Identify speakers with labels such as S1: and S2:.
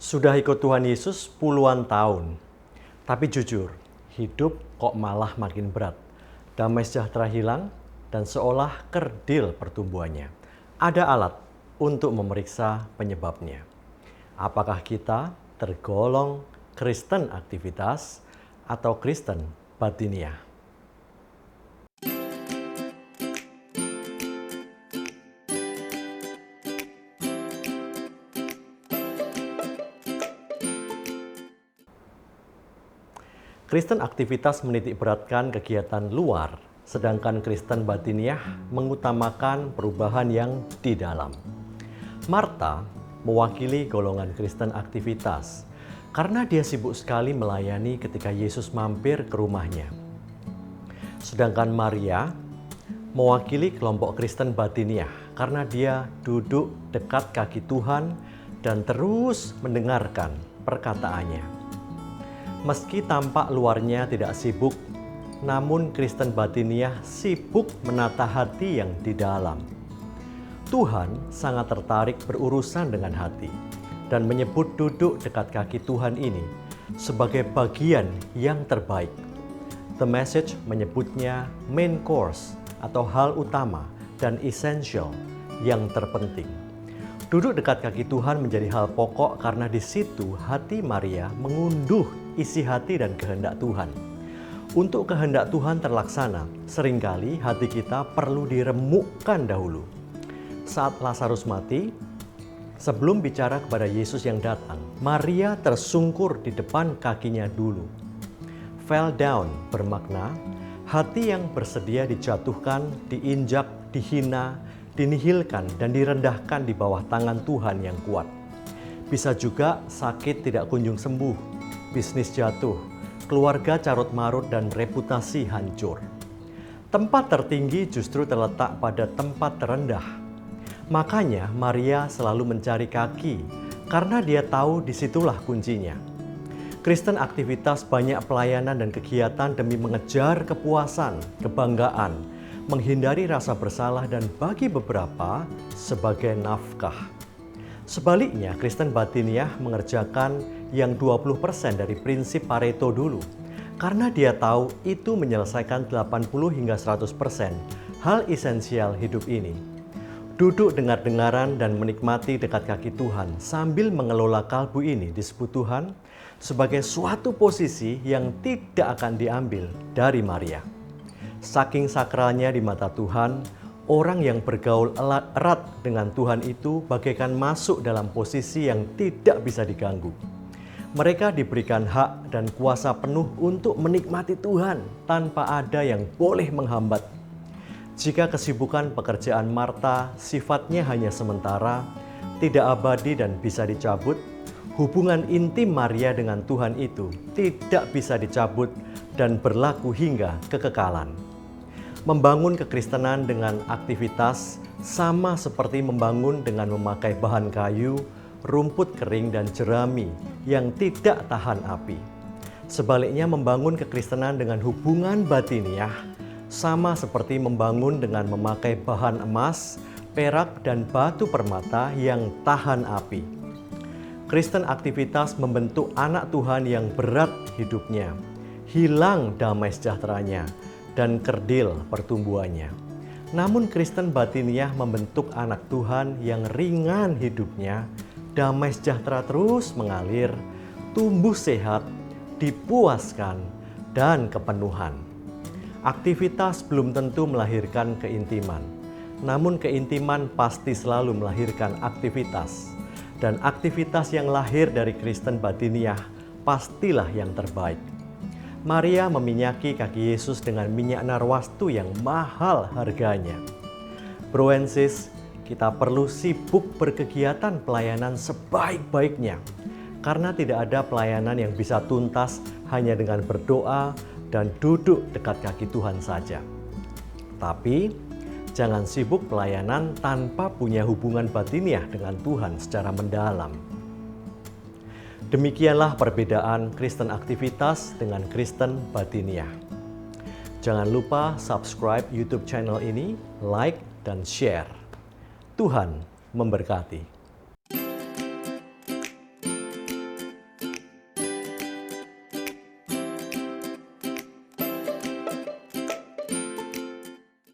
S1: Sudah ikut Tuhan Yesus puluhan tahun, tapi jujur, hidup kok malah makin berat. Damai sejahtera hilang dan seolah kerdil pertumbuhannya. Ada alat untuk memeriksa penyebabnya. Apakah kita tergolong Kristen aktivitas atau Kristen batiniah? Kristen aktivitas menitikberatkan kegiatan luar, sedangkan Kristen batiniah mengutamakan perubahan yang di dalam. Marta mewakili golongan Kristen aktivitas karena dia sibuk sekali melayani ketika Yesus mampir ke rumahnya. Sedangkan Maria mewakili kelompok Kristen batiniah karena dia duduk dekat kaki Tuhan dan terus mendengarkan perkataannya. Meski tampak luarnya tidak sibuk, namun Kristen batiniah sibuk menata hati yang di dalam. Tuhan sangat tertarik berurusan dengan hati dan menyebut duduk dekat kaki Tuhan ini sebagai bagian yang terbaik. The Message menyebutnya main course atau hal utama dan essential yang terpenting. Duduk dekat kaki Tuhan menjadi hal pokok karena di situ hati Maria mengunduh isi hati dan kehendak Tuhan. Untuk kehendak Tuhan terlaksana, seringkali hati kita perlu diremukkan dahulu. Saat Lazarus mati, sebelum bicara kepada Yesus yang datang, Maria tersungkur di depan kakinya dulu. Fell down bermakna hati yang bersedia dijatuhkan, diinjak, dihina, dinihilkan dan direndahkan di bawah tangan Tuhan yang kuat. Bisa juga sakit tidak kunjung sembuh, bisnis jatuh, keluarga carut marut dan reputasi hancur. Tempat tertinggi justru terletak pada tempat terendah. Makanya Maria selalu mencari kaki karena dia tahu disitulah kuncinya. Kristen aktivitas banyak pelayanan dan kegiatan demi mengejar kepuasan, kebanggaan, menghindari rasa bersalah dan bagi beberapa sebagai nafkah. Sebaliknya, Kristen batiniah mengerjakan yang 20% dari prinsip Pareto dulu. Karena dia tahu itu menyelesaikan 80 hingga 100% hal esensial hidup ini. Duduk dengar-dengaran dan menikmati dekat kaki Tuhan sambil mengelola kalbu ini disebut Tuhan sebagai suatu posisi yang tidak akan diambil dari Maria. Saking sakralnya di mata Tuhan, orang yang bergaul erat dengan Tuhan itu bagaikan masuk dalam posisi yang tidak bisa diganggu. Mereka diberikan hak dan kuasa penuh untuk menikmati Tuhan tanpa ada yang boleh menghambat. Jika kesibukan pekerjaan Marta sifatnya hanya sementara, tidak abadi dan bisa dicabut, hubungan intim Maria dengan Tuhan itu tidak bisa dicabut dan berlaku hingga kekekalan. Membangun kekristenan dengan aktivitas sama seperti membangun dengan memakai bahan kayu, rumput kering dan jerami yang tidak tahan api. Sebaliknya membangun kekristenan dengan hubungan batiniah sama seperti membangun dengan memakai bahan emas, perak dan batu permata yang tahan api. Kristen aktivitas membentuk anak Tuhan yang berat hidupnya, hilang damai sejahteranya, dan kerdil pertumbuhannya. Namun Kristen batiniah membentuk anak Tuhan yang ringan hidupnya, damai sejahtera terus mengalir, tumbuh sehat, dipuaskan, dan kepenuhan. Aktivitas belum tentu melahirkan keintiman, namun keintiman pasti selalu melahirkan aktivitas. Dan aktivitas yang lahir dari Kristen batiniah pastilah yang terbaik. Maria meminyaki kaki Yesus dengan minyak narwastu yang mahal harganya. Bro and sis, kita perlu sibuk berkegiatan pelayanan sebaik-baiknya. Karena tidak ada pelayanan yang bisa tuntas hanya dengan berdoa dan duduk dekat kaki Tuhan saja. Tapi, jangan sibuk pelayanan tanpa punya hubungan batiniah dengan Tuhan secara mendalam. Demikianlah perbedaan Kristen aktivitas dengan Kristen batiniah. Jangan lupa subscribe YouTube channel ini, like, dan share. Tuhan memberkati.